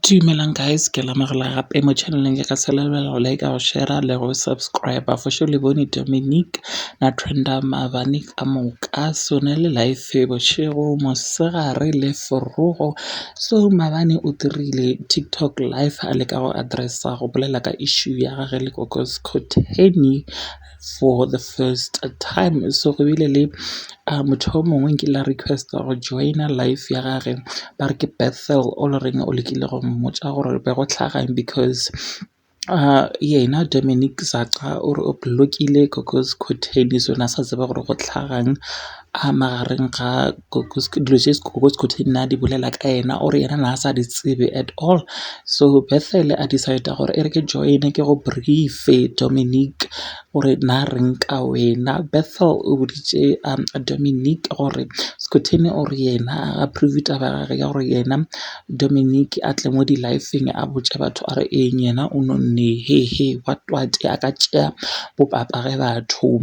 Dumelang guys, ke lamogela gape mo channeleng ya ka selebelela go like go share le go subscribe for sure le bone Dominique na Trenda Mavani ka moka sone le life bošego mosegare le forogo so Mavani o dirile TikTok live a le ka go addressa go bolela ka issue ya gage le Kokos Koteni for the first time so go bile le motho o mongwe ke la requesta go joina live ya gage ba re ke Bethel o le reng o lekile go mmotsa gore be go tlhagang because yena Dominic Zaqa o re o blockile Kokos Koteni so na sa tseba gore go tlhagang a magareng ga dilo tse Kokos Koteni na di bolela ka yena o re yena na sa di tsebe at all so Bethel a decide gore e re ke join ke go brief Dominic gore na reng ka wena Bethel o boditse Dominic gore Skoteni o re yena a prove taba ya gore yena Dominic a tle mo di live-eng a botse batho a re eng yena o nonne he what a ka tšea bopapa ge batho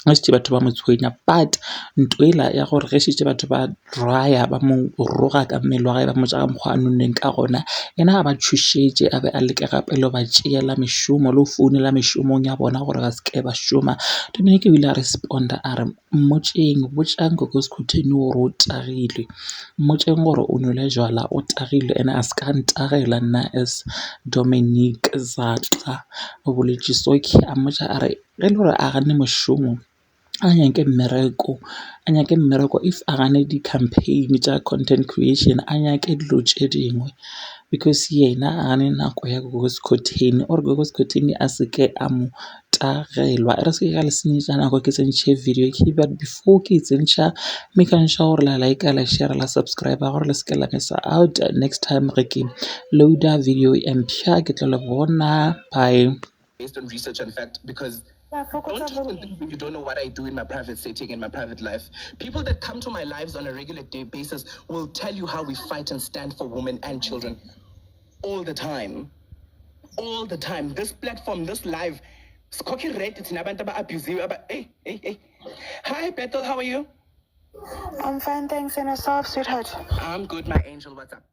ge šitše batho ba mo tshwenya but ntwela ya gore ge šitše batho ba raya ba mo roga ka mmele wa gae ba mo tša ka mokgwa a nonneng ka gona yena a ba tšhošetše a be a leke gape le ba tšeela mešomo le go founela mešomong ya bona gore ba seke ba šoma Dominic o ile a responda a re mmotseng botšang Kokos Koteni gore o tagilwe mmotseng gore o nwele jwala o tagilwe ene a se ka ntagela nna as Dominic Zaqa o boletše so okay a mmotša a re ge le gore a gane mošomo a nyake mmereko if a gane di-campaign tša content creation a nyake dilo tše dingwe because yena a gane nako ya Kokos Koteni or Kokos Koteni a seke a mo tagelwa re seke ka le senyetša nako ke tsentšhe video but before ke tsentšha making sure gore la like la share la subscribe gore le seke la miss out next time ge ke loader video empša ke tlo le bona bye based on research and fact because don't even think you don't know what I do in my private setting, in my private life. People that come to my lives on a regular day basis will tell you how we fight and stand for women and children all the time. All the time. This platform, this live, it's copyright, it's abusive. Hey. Hi, Bethel, how are you? I'm fine, thanks. And yourself, sweetheart? I'm good, my angel. What's up?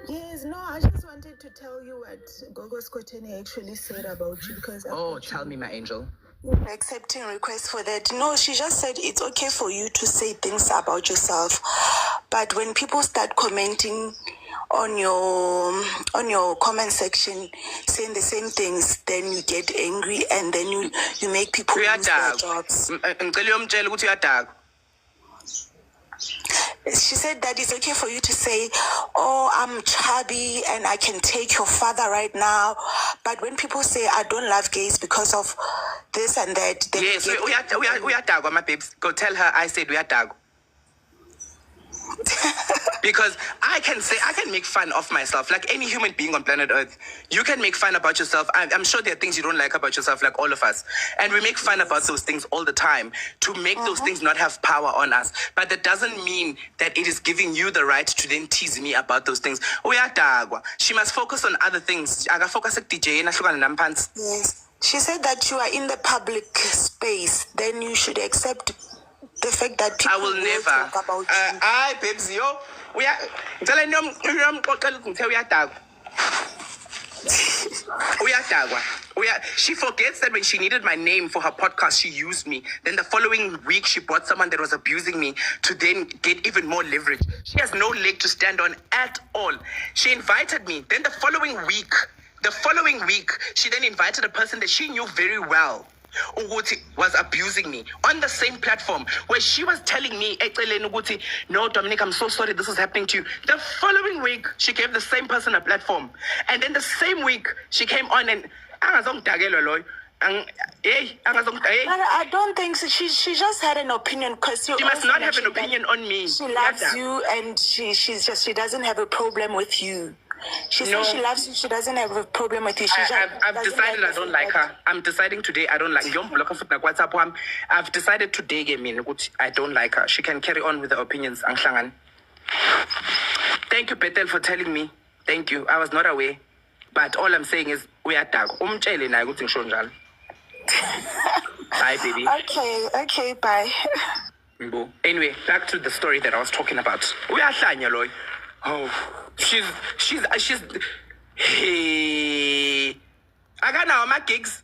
Yes, no, I just wanted to tell you what Kokos Koteni actually said about you because... tell me, my angel. Accepting requests for that. No, she just said it's okay for you to say things about yourself. But when people start commenting on your comment section saying the same things, then you get angry and then you make people lose their jobs. She said that it's okay for you to say, oh, I'm chubby and I can take your father right now. But when people say, I don't love gays because of this and that, then yes, we are dog, my babes. Go tell her I said we are dog. Because I can make fun of myself like any human being on planet Earth. You can make fun about yourself. I'm sure there are things you don't like about yourself, like all of us. And we make fun about those things all the time to make those things not have power on us. But that doesn't mean that it is giving you the right to then tease me about those things. She must focus on other things. Yes. She said that you are in the public space. Then you should accept the fact that people I will never talk about you. Babes, yo. We are telling them we are dog. She forgets that when she needed my name for her podcast, she used me. Then the following week, she brought someone that was abusing me to then get even more leverage. She has no leg to stand on at all. She invited me. Then the following week, she then invited a person that she knew very well was abusing me on the same platform where she was telling me, no, Dominic, I'm so sorry this is happening to you. The following week, she gave the same person a platform. And then the same week, she came on and I don't think so. She just had an opinion because she must not have an opinion on me. She loves you and she doesn't have a problem with you. She says she loves you. She doesn't have a problem with you. I've decided I don't like her. I'm deciding today I don't like her. I've decided today, I don't like her. She can carry on with the opinions. Thank you, Bethel, for telling me. Thank you. I was not aware. But all I'm saying is, we are tag. Bye, baby. Okay, bye. Anyway, back to the story that I was talking about. We are Oh, she's. Hey. I got now my gigs.